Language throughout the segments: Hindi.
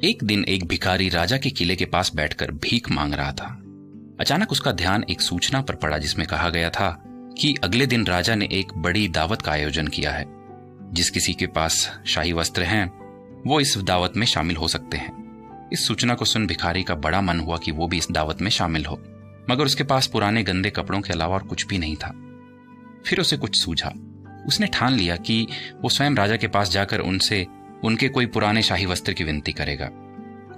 एक दिन एक भिखारी राजा के किले के पास बैठकर भीख मांग रहा था। अचानक उसका ध्यान एक सूचना पर पड़ा जिसमें कहा गया था कि अगले दिन राजा ने एक बड़ी दावत का आयोजन किया है। जिस किसी के पास शाही वस्त्र हैं वो इस दावत में शामिल हो सकते हैं। इस सूचना को सुन भिखारी का बड़ा मन हुआ कि वो भी इस दावत में शामिल हो, मगर उसके पास पुराने गंदे कपड़ों के अलावा और कुछ भी नहीं था। फिर उसे कुछ सूझा। उसने ठान लिया कि वो स्वयं राजा के पास जाकर उनसे उनके कोई पुराने शाही वस्त्र की विनती करेगा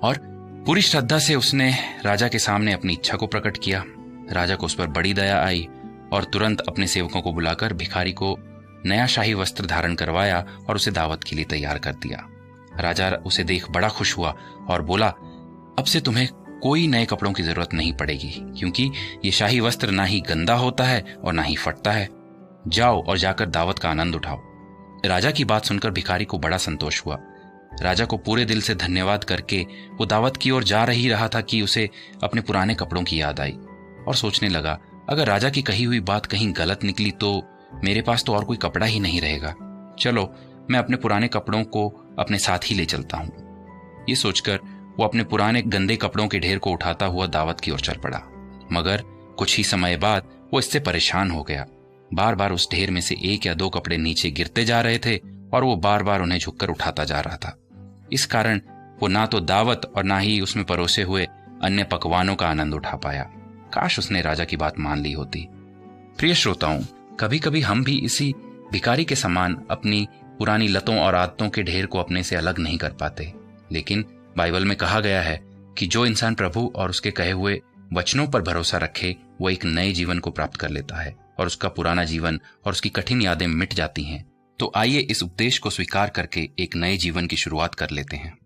और पूरी श्रद्धा से उसने राजा के सामने अपनी इच्छा को प्रकट किया। राजा को उस पर बड़ी दया आई और तुरंत अपने सेवकों को बुलाकर भिखारी को नया शाही वस्त्र धारण करवाया और उसे दावत के लिए तैयार कर दिया। राजा उसे देख बड़ा खुश हुआ और बोला, अब से तुम्हें कोई नए कपड़ों की जरूरत नहीं पड़ेगी, क्योंकि ये शाही वस्त्र ना ही गंदा होता है और ना ही फटता है। जाओ और जाकर दावत का आनंद उठाओ। राजा की बात सुनकर भिखारी को बड़ा संतोष हुआ। राजा को पूरे दिल से धन्यवाद करके वो दावत की ओर जा ही रहा था कि उसे अपने पुराने कपड़ों की याद आई और सोचने लगा, अगर राजा की कही हुई बात कहीं गलत निकली तो मेरे पास तो और कोई कपड़ा ही नहीं रहेगा। चलो मैं अपने पुराने कपड़ों को अपने साथ ही ले चलता हूं। ये सोचकर वो अपने पुराने गंदे कपड़ों के ढेर को उठाता हुआ दावत की ओर चल पड़ा। मगर कुछ ही समय बाद वो इससे परेशान हो गया। बार बार उस ढेर में से एक या दो कपड़े नीचे गिरते जा रहे थे और वो बार बार उन्हें झुककर उठाता जा रहा था। इस कारण वो ना तो दावत और ना ही उसमें परोसे हुए अन्य पकवानों का आनंद उठा पाया। काश उसने राजा की बात मान ली होती। प्रिय श्रोताओं, कभी कभी हम भी इसी भिखारी के समान अपनी पुरानी लतों और आदतों के ढेर को अपने से अलग नहीं कर पाते। लेकिन बाइबल में कहा गया है कि जो इंसान प्रभु और उसके कहे हुए वचनों पर भरोसा रखे वो एक नए जीवन को प्राप्त कर लेता है और उसका पुराना जीवन और उसकी कठिन यादें मिट जाती हैं। तो आइए इस उपदेश को स्वीकार करके एक नए जीवन की शुरुआत कर लेते हैं।